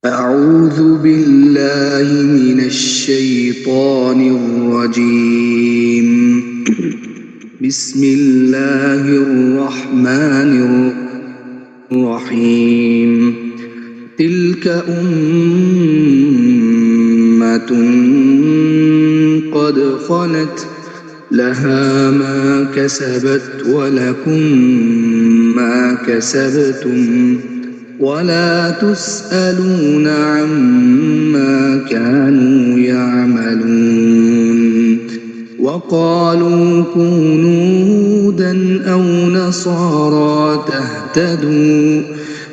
أعوذ بالله من الشيطان الرجيم. بسم الله الرحمن الرحيم. تلك أمة قد خلت لها ما كسبت ولكم ما كسبتم ولا تسألون عما كانوا يعملون. وقالوا كونوا هودا أو نصارى تهتدوا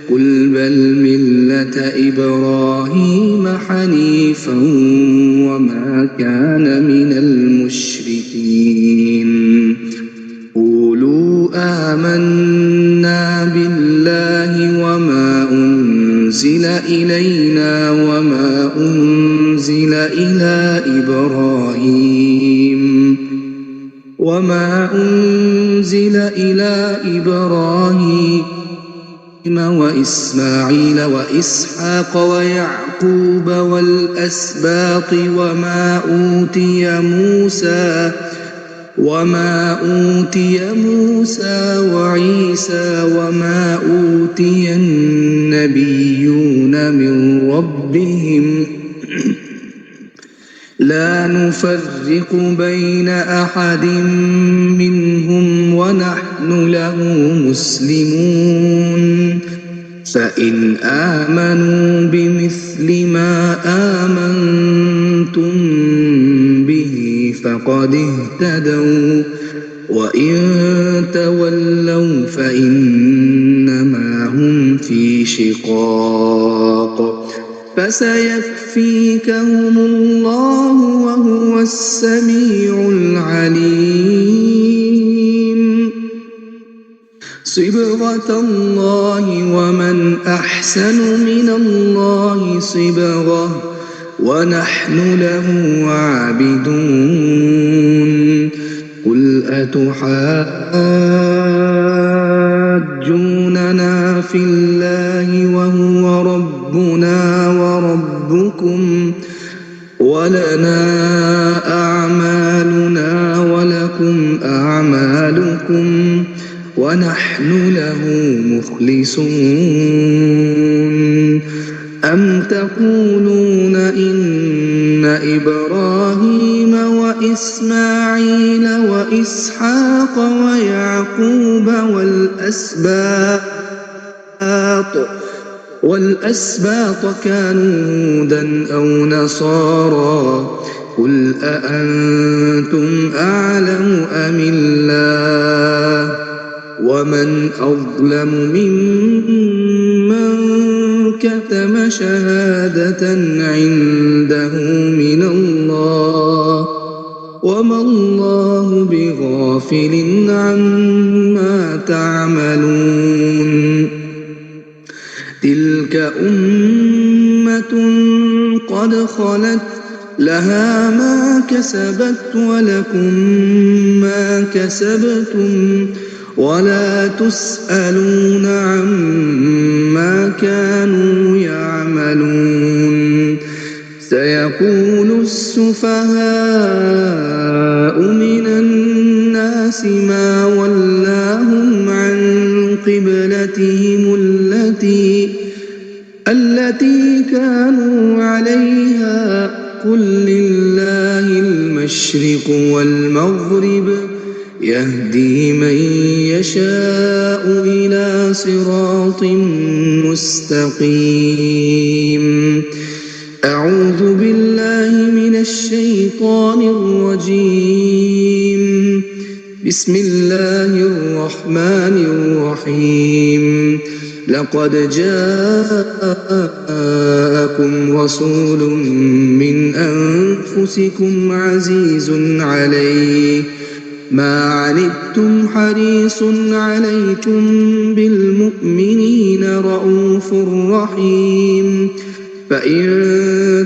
قل بل ملة إبراهيم حنيفا وما كان من المشركين. قولوا آمنا بالله وما أنزل إلينا وما أنزل إلى إبراهيم وإسماعيل وإسحاق ويعقوب والأسباط وما أوتي موسى وعيسى وما أوتي النبيون من ربهم لا نفرق بين أحد منهم ونحن له مسلمون. فإن آمنوا بمثل ما آمنتم به فقد اهتدوا وإن تولوا فإنما هم في شقاق فسيكفيكهم الله وهو السميع العليم. صبغة الله ومن أحسن من الله صبغة ونحن له عابدون. قل أتحاجوننا في الله وهو ربنا وربكم ولنا أعمالنا ولكم أعمالكم ونحن له مخلصون. أم تقولون إن إبراهيم وإسماعيل وإسحاق ويعقوب والأسباط كانوا هودا أو نصارى قل أأنتم أعلم أم الله ومن أظلم ممن كتم شهادة عنده من الله وما الله بغافل عما تعملون. تلك أمة قد خلت لها ما كسبت ولكم ما كسبتم ولا تسألون عما كانوا يعملون. سيقول السفهاء من الناس ما ولاهم عن قبلتهم التي كانوا عليها قل لله المشرق والمغرب يهدي من يشاء إلى صراط مستقيم. أعوذ بالله من الشيطان الرجيم. بسم الله الرحمن الرحيم. لقد جاءكم رسول من أنفسكم عزيز عليه ما عنتم حريص عليكم بالمؤمنين رؤوف رحيم. فإن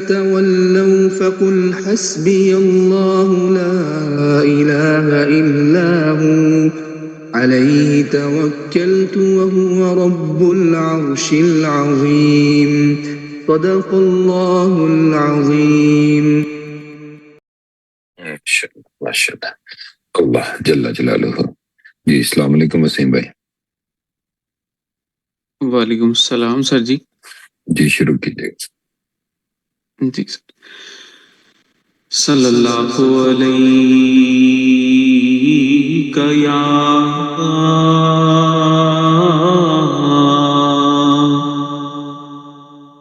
تولوا فقل حسبي الله لا إله إلا هو عليه توكلت وهو رب العرش العظيم. صدق اللہ العظیم. ماشاء اللہ اللہ جل جلالہ. جی السلام علیکم وسیم بھائی. وعلیکم السلام سر جی. جی شروع کیجیے. جی سر. صلی اللہ علیہ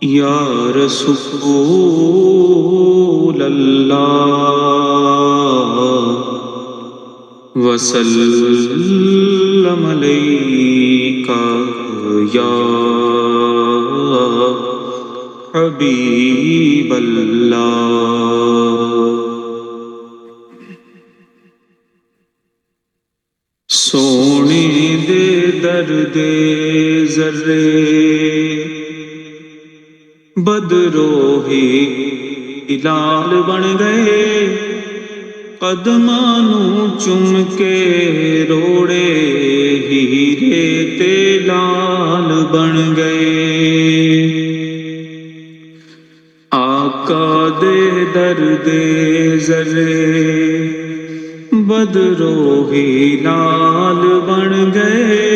یا رسول اللہ وسلم علیکہ یا حبیب اللہ. سونے دے درد ذرے بدروہی ہلال بن گئے قدماں نوں چم کے روڑے ہیرے تے لال بن گئے. آقا دے درد ذرے بدروہی لال بن گئے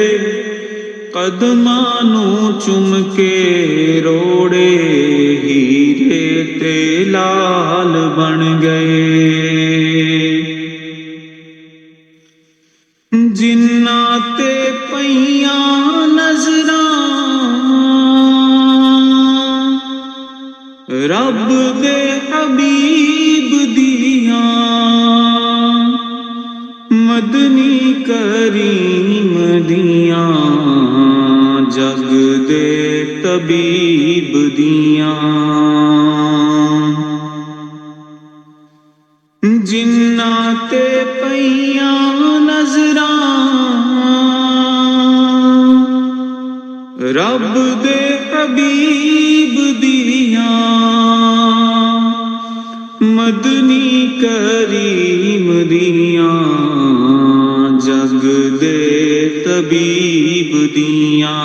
قدماں نوں چم کے روڑے ہیرے تے لال بن گئے. جنہاں تے پئیاں نظراں رب دے حبیب دیاں مدنی کریم دیاں جگ دے طبیب دیاں. جنہاں تے پئیاں نظراں رب دے حبیب دیاں مدنی کریم دیاں جگ دے طبیب دیاں.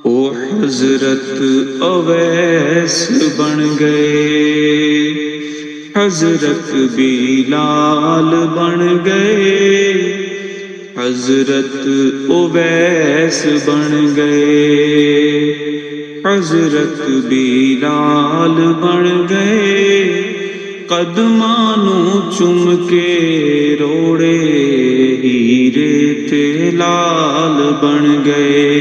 او حضرت اویس بن گئے حضرت بلال بن گئے حضرت اویس بن گئے حضرت بلال بن گئے قدماں نوں چم کے روڑے ہیرے تے لال بن گئے.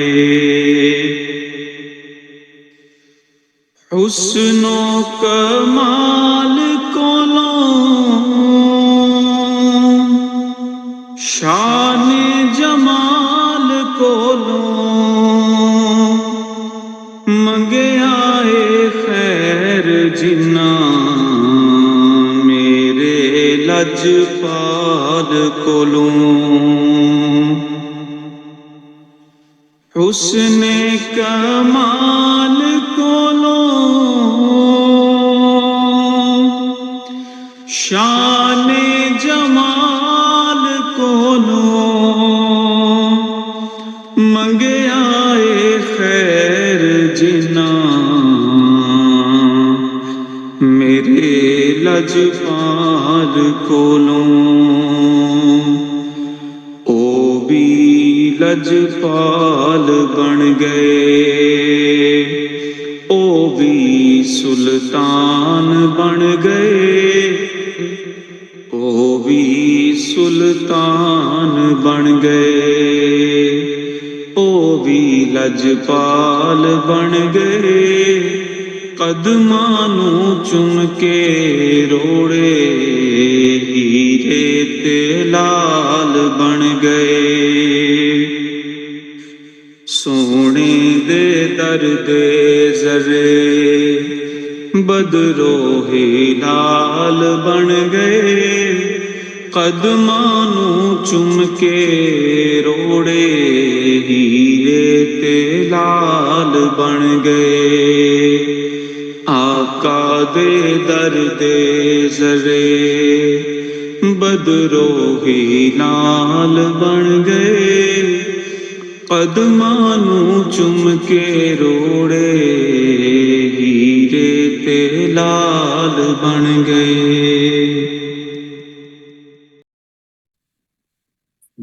حسن و کمال کولوں شان جمال کولوں منگیا اے خیر جنہاں میرے لجپال کولوں. حسن کمال کولوں شان جمال کولوں منگیا اے خیر جنہاں میرے لجپال کولوں. او بھی لجپال بن گئے او بھی سلطان بن گئے او بھی سلطان بن گئے او بھی لجپال بن گئے قدماں نوں چم کے روڑے ہیرے تے لال بن گئے. سونے دے درد ذرے بدروہی لال بن گئے قدماں نوں چم کے روڑے ہیرے تے لال بن گئے. آقا دے درد ذرے بدروہی لال بن گئے ਕਦਮਾਂ ਨੂੰ ਚੁੰਮ ਕੇ ਰੋੜੇ ਹੀਰੇ ਤੇ ਲਾਲ ਬਣ ਗਏ।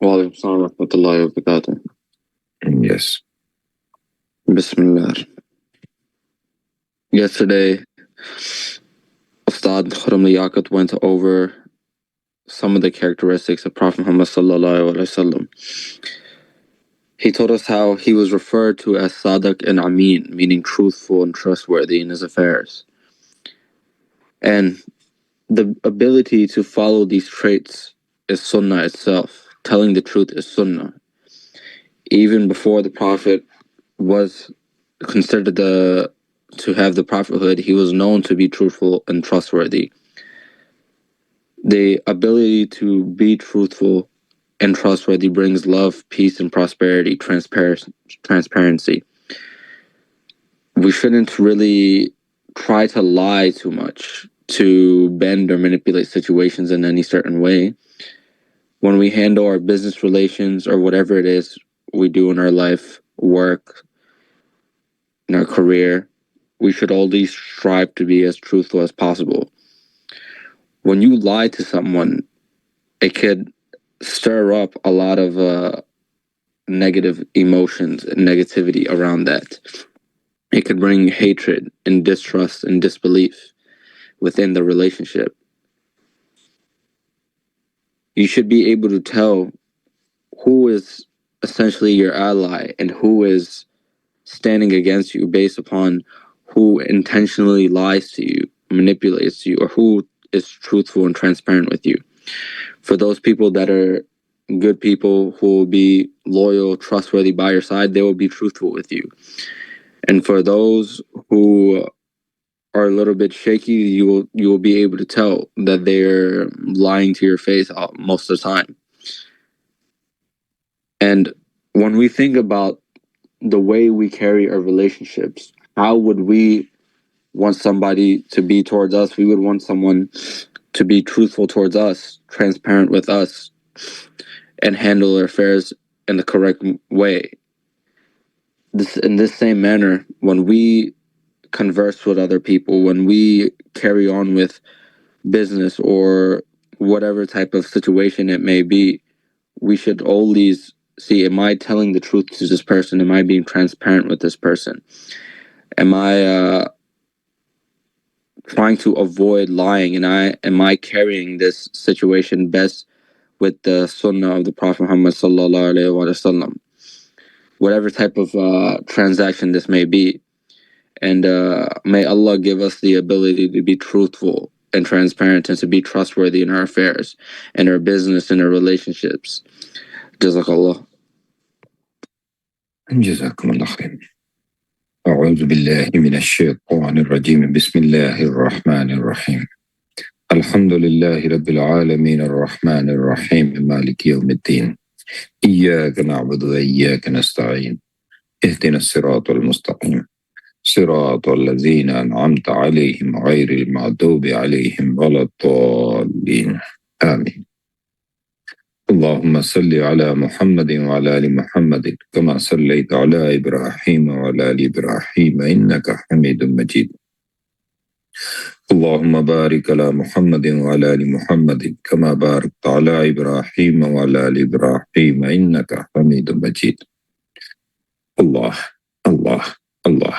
Walaikum salam wa rahmatullahi wa barakatuh. Yes. Bismillah. Yesterday, Ustad Khurram Liaquat went over some of the characteristics of Prophet Muhammad sallallahu alaihi wasallam. He told us how he was referred to as Sadiq and Amin, meaning truthful and trustworthy in his affairs. And the ability to follow these traits is Sunnah itself. Telling the truth is Sunnah. Even before the Prophet was considered to have the prophethood, he was known to be truthful and trustworthy. The ability to be truthful and trustworthy brings love, peace, and prosperity, transparency. We shouldn't really try to lie too much, to bend or manipulate situations in any certain way. When we handle our business relations or whatever it is we do in our life, work, in our career, we should always strive to be as truthful as possible. When you lie to someone, it could stir up a lot of negative emotions and negativity around that. It could bring hatred and distrust and disbelief within the relationship. You should be able to tell who is essentially your ally and who is standing against you based upon who intentionally lies to you, manipulates you, or who is truthful and transparent with you. For those people that are good people who will be loyal, trustworthy by your side, they will be truthful with you. And for those who are a little bit shaky, you will be able to tell that they're lying to your face most of the time. And when we think about the way we carry our relationships, how would we want somebody to be towards us? We would want someone to be truthful towards us, transparent with us, and handle our affairs in the correct way. In this same manner, when we converse with other people, when we carry on with business or whatever type of situation it may be, we should always see, am I telling the truth to this person? Am I being transparent with this person? Am I trying to avoid lying? And am I carrying this situation best with the Sunnah of the Prophet Muhammad sallallahu alaihi wasallam? Whatever type of transaction this may be. And may Allah give us the ability to be truthful and transparent and to be trustworthy in our affairs, in our business, in our relationships. Jazakallah. جزاكم الله خير. أعوذ بالله من الشيطان الرجيم. بسم الله الرحمن الرحيم. الحمد لله رب العالمين الرحمن الرحيم مالك يوم الدين. إياك نعبد وإياك نستعين. اهدنا الصراط المستقيم صراط الذين أنعمت عليهم غير المغضوب عليهم ولا الضالين. آمين. اللهم صل على محمد وعلى آل محمد كما صليت على إبراهيم وعلى آل إبراهيم إنك حميد مجيد. اللهم بارك على محمد وعلى آل محمد كما باركت على إبراهيم وعلى آل إبراهيم إنك حميد مجيد. الله الله الله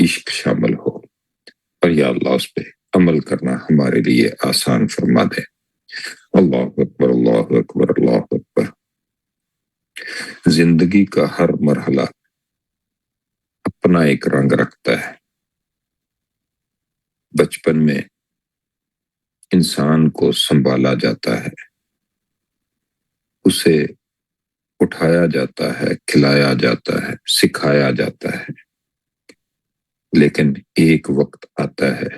عشق شامل ہو، اور یا اللہ اس پہ عمل کرنا ہمارے لیے آسان فرما دے۔ اللہ اکبر، اللہ اکبر، اللہ اکبر۔ زندگی کا ہر مرحلہ اپنا ایک رنگ رکھتا ہے۔ بچپن میں انسان کو سنبھالا جاتا ہے، اسے اٹھایا جاتا ہے، کھلایا جاتا ہے، سکھایا جاتا ہے، لیکن ایک وقت آتا ہے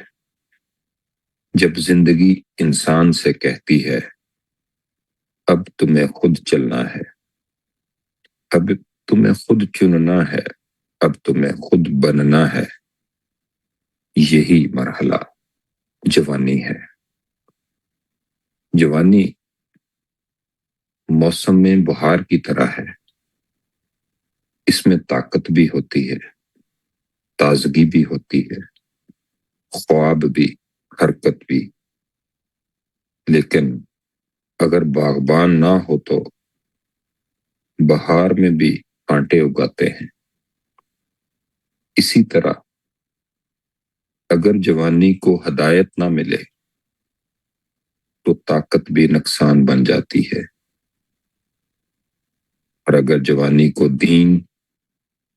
جب زندگی انسان سے کہتی ہے اب تمہیں خود چلنا ہے، اب تمہیں خود چننا ہے، اب تمہیں خود بننا ہے۔ یہی مرحلہ جوانی ہے۔ جوانی موسم میں بہار کی طرح ہے، اس میں طاقت بھی ہوتی ہے، تازگی بھی ہوتی ہے، خواب بھی، حرکت بھی، لیکن اگر باغبان نہ ہو تو بہار میں بھی کانٹے اگاتے ہیں۔ اسی طرح اگر جوانی کو ہدایت نہ ملے تو طاقت بھی نقصان بن جاتی ہے، اور اگر جوانی کو دین،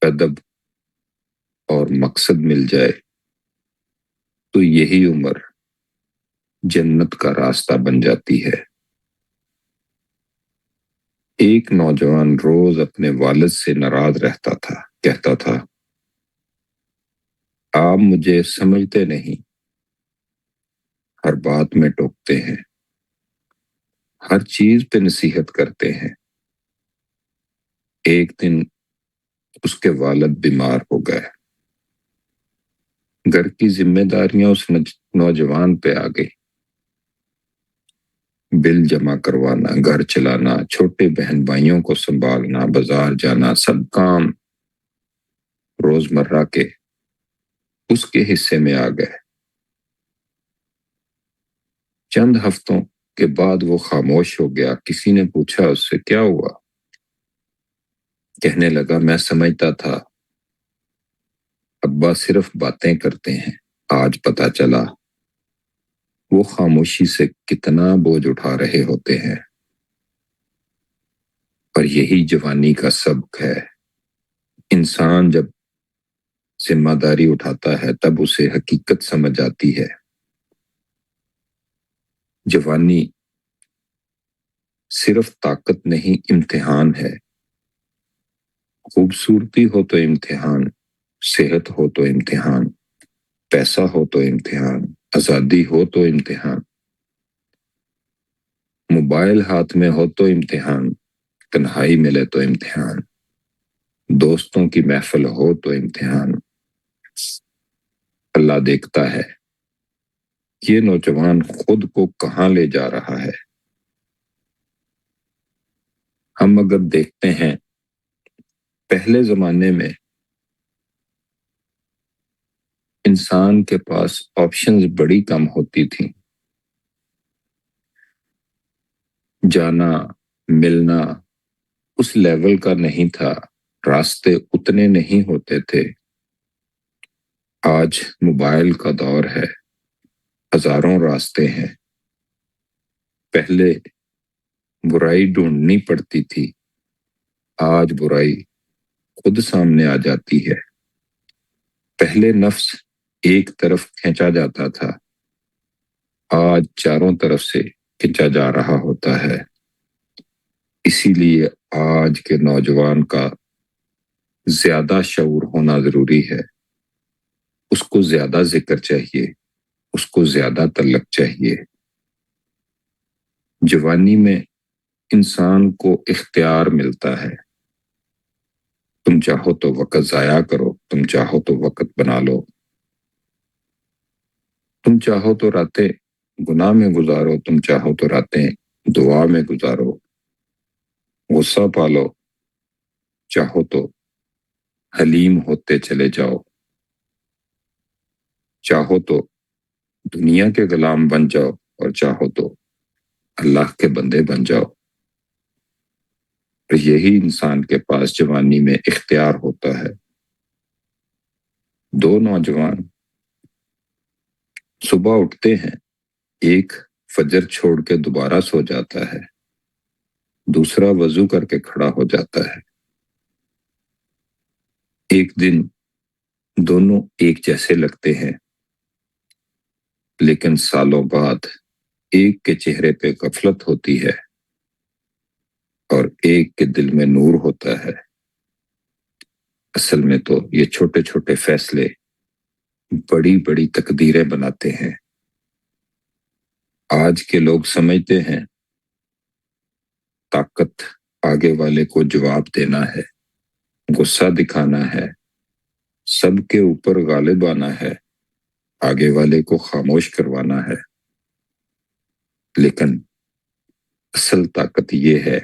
ادب اور مقصد مل جائے تو یہی عمر جنت کا راستہ بن جاتی ہے۔ ایک نوجوان روز اپنے والد سے ناراض رہتا تھا، کہتا تھا آپ مجھے سمجھتے نہیں، ہر بات میں ٹوکتے ہیں، ہر چیز پہ نصیحت کرتے ہیں۔ ایک دن اس کے والد بیمار ہو گئے، گھر کی ذمہ داریاں اس نوجوان پہ آ گئی، بل جمع کروانا، گھر چلانا، چھوٹے بہن بھائیوں کو سنبھالنا، بازار جانا، سب کام روزمرہ کے اس کے حصے میں آ گئے۔ چند ہفتوں کے بعد وہ خاموش ہو گیا۔ کسی نے پوچھا اس سے کیا ہوا؟ کہنے لگا میں سمجھتا تھا ابا صرف باتیں کرتے ہیں، آج پتہ چلا وہ خاموشی سے کتنا بوجھ اٹھا رہے ہوتے ہیں۔ اور یہی جوانی کا سبق ہے۔ انسان جب ذمہ داری اٹھاتا ہے تب اسے حقیقت سمجھ آتی ہے۔ جوانی صرف طاقت نہیں، امتحان ہے۔ خوبصورتی ہو تو امتحان، صحت ہو تو امتحان، پیسہ ہو تو امتحان، آزادی ہو تو امتحان، موبائل ہاتھ میں ہو تو امتحان، تنہائی ملے تو امتحان، دوستوں کی محفل ہو تو امتحان۔ اللہ دیکھتا ہے یہ نوجوان خود کو کہاں لے جا رہا ہے۔ ہم اگر دیکھتے ہیں پہلے زمانے میں انسان کے پاس آپشنز بڑی کم ہوتی تھیں، جانا ملنا اس لیول کا نہیں تھا، راستے اتنے نہیں ہوتے تھے۔ آج موبائل کا دور ہے، ہزاروں راستے ہیں۔ پہلے برائی ڈھونڈنی پڑتی تھی، آج برائی خود سامنے آ جاتی ہے۔ پہلے نفس ایک طرف کھینچا جاتا تھا، آج چاروں طرف سے کھینچا جا رہا ہوتا ہے۔ اسی لیے آج کے نوجوان کا زیادہ شعور ہونا ضروری ہے۔ اس کو زیادہ ذکر چاہیے، اس کو زیادہ تعلق چاہیے۔ جوانی میں انسان کو اختیار ملتا ہے۔ تم چاہو تو وقت ضائع کرو، تم چاہو تو وقت بنا لو، تم چاہو تو راتیں گناہ میں گزارو، تم چاہو تو راتیں دعا میں گزارو، غصہ پالو، چاہو تو حلیم ہوتے چلے جاؤ، چاہو تو دنیا کے غلام بن جاؤ، اور چاہو تو اللہ کے بندے بن جاؤ۔ اور یہی انسان کے پاس جوانی میں اختیار ہوتا ہے۔ دو نوجوان صبح اٹھتے ہیں، ایک فجر چھوڑ کے دوبارہ سو جاتا ہے، دوسرا وضو کر کے کھڑا ہو جاتا ہے۔ ایک دن دونوں ایک جیسے لگتے ہیں، لیکن سالوں بعد ایک کے چہرے پہ غفلت ہوتی ہے اور ایک کے دل میں نور ہوتا ہے۔ اصل میں تو یہ چھوٹے چھوٹے فیصلے بڑی بڑی تقدیریں بناتے ہیں۔ آج کے لوگ سمجھتے ہیں طاقت آگے والے کو جواب دینا ہے، غصہ دکھانا ہے، سب کے اوپر غالب آنا ہے، آگے والے کو خاموش کروانا ہے۔ لیکن اصل طاقت یہ ہے،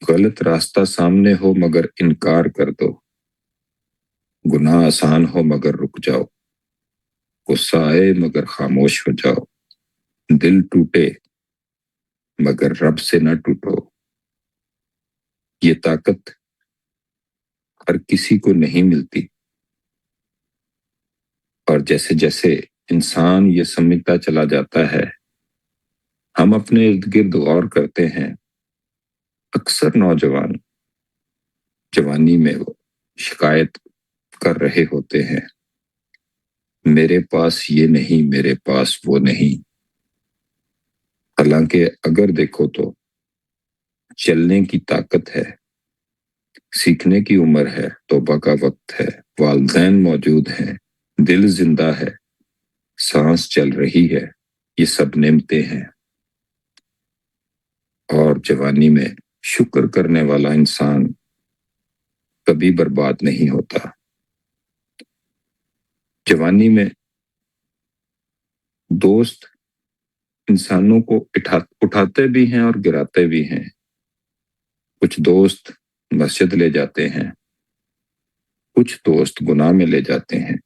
غلط راستہ سامنے ہو مگر انکار کر دو، گناہ آسان ہو مگر رک جاؤ، غصہ آئے مگر خاموش ہو جاؤ، دل ٹوٹے مگر رب سے نہ ٹوٹو۔ یہ طاقت ہر کسی کو نہیں ملتی، اور جیسے جیسے انسان یہ سمجھتا چلا جاتا ہے، ہم اپنے ارد گرد غور کرتے ہیں، اکثر نوجوان جوانی میں وہ شکایت کر رہے ہوتے ہیں، میرے پاس یہ نہیں، میرے پاس وہ نہیں۔ حالانکہ اگر دیکھو تو چلنے کی طاقت ہے، سیکھنے کی عمر ہے، توبہ کا وقت ہے، والدین موجود ہیں، دل زندہ ہے، سانس چل رہی ہے، یہ سب نعمتیں ہیں۔ اور جوانی میں شکر کرنے والا انسان کبھی برباد نہیں ہوتا۔ جوانی میں دوست انسانوں کو اٹھاتے بھی ہیں اور گراتے بھی ہیں۔ کچھ دوست مسجد لے جاتے ہیں، کچھ دوست گناہ میں لے جاتے ہیں،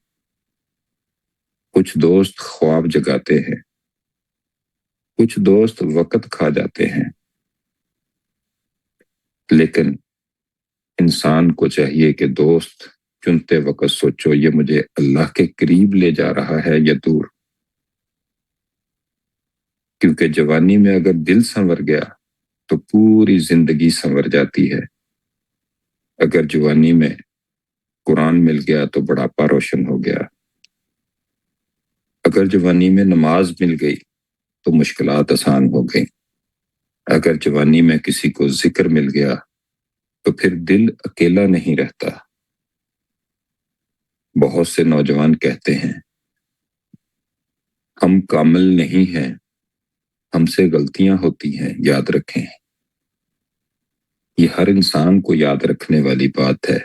کچھ دوست خواب جگاتے ہیں، کچھ دوست وقت کھا جاتے ہیں۔ لیکن انسان کو چاہیے کہ دوست چنتے وقت سوچو، یہ مجھے اللہ کے قریب لے جا رہا ہے یا دور؟ کیونکہ جوانی میں اگر دل سنور گیا تو پوری زندگی سنور جاتی ہے۔ اگر جوانی میں قرآن مل گیا تو بڑھاپا روشن ہو گیا۔ اگر جوانی میں نماز مل گئی تو مشکلات آسان ہو گئیں۔ اگر جوانی میں کسی کو ذکر مل گیا تو پھر دل اکیلا نہیں رہتا۔ بہت سے نوجوان کہتے ہیں ہم کامل نہیں ہیں، ہم سے غلطیاں ہوتی ہیں، یاد رکھیں۔ یہ ہر انسان کو یاد رکھنے والی بات ہے۔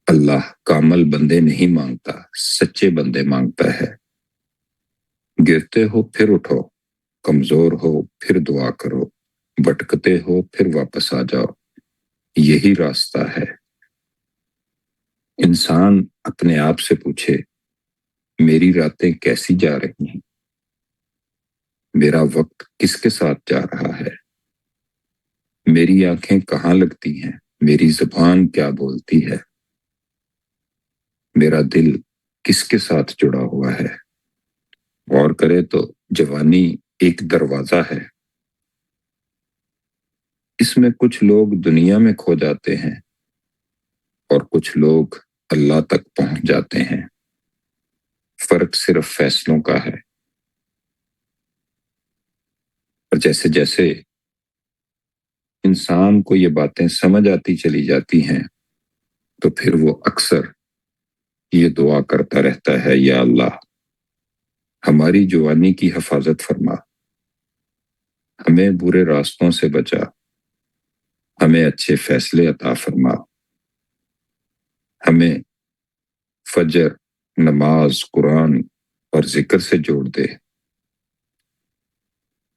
اللہ کامل بندے نہیں مانگتا، سچے بندے مانگتا ہے۔ گرتے ہو پھر اٹھو، کمزور ہو پھر دعا کرو، بھٹکتے ہو پھر واپس آ جاؤ، یہی راستہ ہے۔ انسان اپنے آپ سے پوچھے میری راتیں کیسی جا رہی ہیں، میرا وقت کس کے ساتھ جا رہا ہے، میری آنکھیں کہاں لگتی ہیں، میری زبان کیا بولتی ہے، میرا دل کس کے ساتھ جڑا ہوا ہے۔ غور کرے تو جوانی ایک دروازہ ہے، اس میں کچھ لوگ دنیا میں کھو جاتے ہیں اور کچھ لوگ اللہ تک پہنچ جاتے ہیں۔ فرق صرف فیصلوں کا ہے۔ اور جیسے جیسے انسان کو یہ باتیں سمجھ آتی چلی جاتی ہیں تو پھر وہ اکثر یہ دعا کرتا رہتا ہے، یا اللہ ہماری جوانی کی حفاظت فرما، ہمیں برے راستوں سے بچا، ہمیں اچھے فیصلے عطا فرما، ہمیں فجر، نماز، قرآن اور ذکر سے جوڑ دے،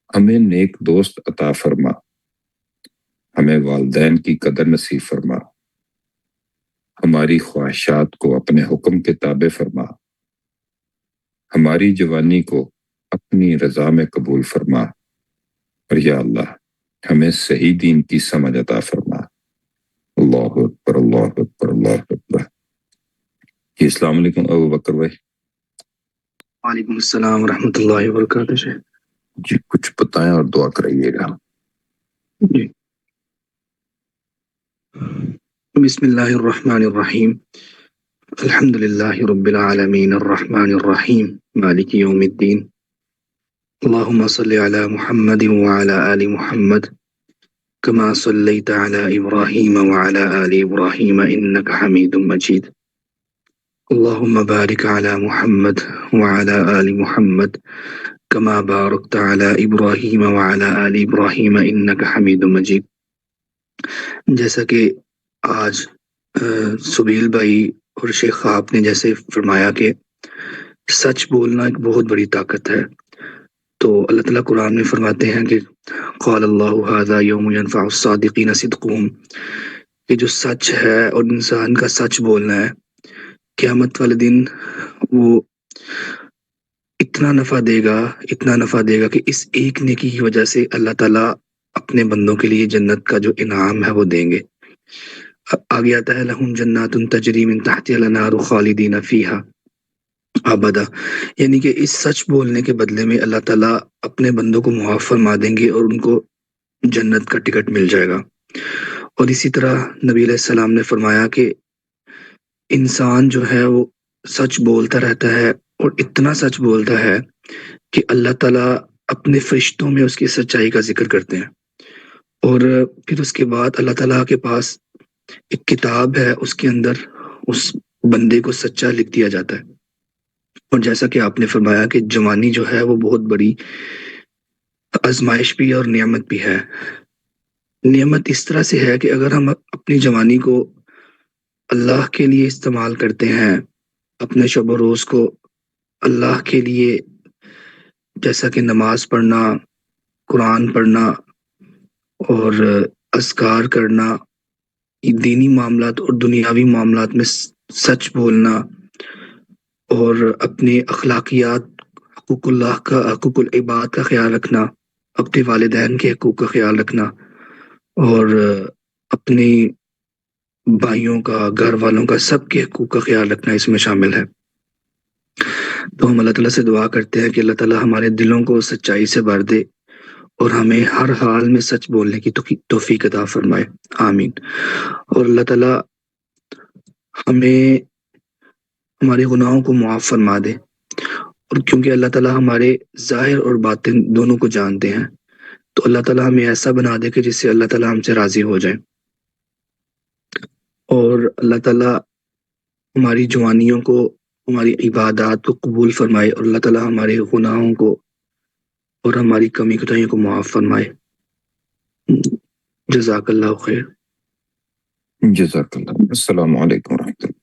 ہمیں نیک دوست عطا فرما، ہمیں والدین کی قدر نصیب فرما، ہماری خواہشات کو اپنے حکم کے تابع فرما، ہماری جوانی کو اپنی رضا میں قبول فرما، اور یا اللہ ہمیں صحیح دین کی سمجھ عطا فرما۔ اللہ اکبر، اللہ اکبر، اللہ اکبر۔ جی السلام علیکم ابو بکر بھائی. وعلیکم السلام ورحمۃ اللہ وبرکاتہ. جی کچھ بتائیں اور دعا کرائیے گا. جی بسم اللہ الرحمن الرحیم. الحمد للہ رب العالمین الرحمن الرحیم مالک یوم الدین. اللہم صلی علی محمد وعلی آل محمد كما صليت على إبراهيم وعلى آل إبراهيم إنك حميد مجيد. اللهم بارك على محمد وعلى آل محمد كما باركت على إبراهيم وعلى آل إبراهيم إنك حميد مجيد. جیسا کہ آج سبیل بھائی اور شیخ آپ نے جیسے فرمایا کہ سچ بولنا ایک بہت بڑی طاقت ہے، تو اللہ تعالیٰ قرآن میں فرماتے ہیں کہ قال اللہ ھذا یوم ینفع الصادقین صدقہم، کہ جو سچ ہے اور انسان کا سچ بولنا ہے قیامت والے دن وہ اتنا نفع دے گا کہ اس ایک نیکی کی وجہ سے اللہ تعالیٰ اپنے بندوں کے لیے جنت کا جو انعام ہے وہ دیں گے. آگے آتا ہے لہم جنات تجری من تحتها الانہار خالدین فیہا ابدا، یعنی کہ اس سچ بولنے کے بدلے میں اللہ تعالیٰ اپنے بندوں کو معاف فرما دیں گے اور ان کو جنت کا ٹکٹ مل جائے گا. اور اسی طرح نبی علیہ السلام نے فرمایا کہ انسان جو ہے وہ سچ بولتا رہتا ہے اور اتنا سچ بولتا ہے کہ اللہ تعالیٰ اپنے فرشتوں میں اس کی سچائی کا ذکر کرتے ہیں، اور پھر اس کے بعد اللہ تعالیٰ کے پاس ایک کتاب ہے، اس کے اندر اس بندے کو سچا لکھ دیا جاتا ہے. اور جیسا کہ آپ نے فرمایا کہ جوانی جو ہے وہ بہت بڑی آزمائش بھی اور نعمت بھی ہے. نعمت اس طرح سے ہے کہ اگر ہم اپنی جوانی کو اللہ کے لیے استعمال کرتے ہیں، اپنے شب و روز کو اللہ کے لیے، جیسا کہ نماز پڑھنا، قرآن پڑھنا اور اذکار کرنا، دینی معاملات اور دنیاوی معاملات میں سچ بولنا، اور اپنے اخلاقیات، حقوق اللہ کا، حقوق العباد کا خیال رکھنا، اپنے والدین کے حقوق کا خیال رکھنا، اور اپنی بھائیوں کا، گھر والوں کا، سب کے حقوق کا خیال رکھنا اس میں شامل ہے. تو ہم اللہ تعالیٰ سے دعا کرتے ہیں کہ اللہ تعالیٰ ہمارے دلوں کو سچائی سے بھر دے اور ہمیں ہر حال میں سچ بولنے کی توفیق عطا فرمائے، آمین. اور اللہ تعالیٰ ہمیں ہمارے گناہوں کو معاف فرما دے، اور کیونکہ اللہ تعالیٰ ہمارے ظاہر اور باطن دونوں کو جانتے ہیں، تو اللہ تعالیٰ ہمیں ایسا بنا دے کہ جس سے اللہ تعالیٰ ہم سے راضی ہو جائے، اور اللہ تعالیٰ ہماری جوانیوں کو، ہماری عبادات کو قبول فرمائے، اور اللہ تعالیٰ ہمارے گناہوں کو اور ہماری کمی کوتاہیوں کو معاف فرمائے. جزاک اللہ خیر. جزاک اللہ. السلام علیکم ورحمۃ اللہ.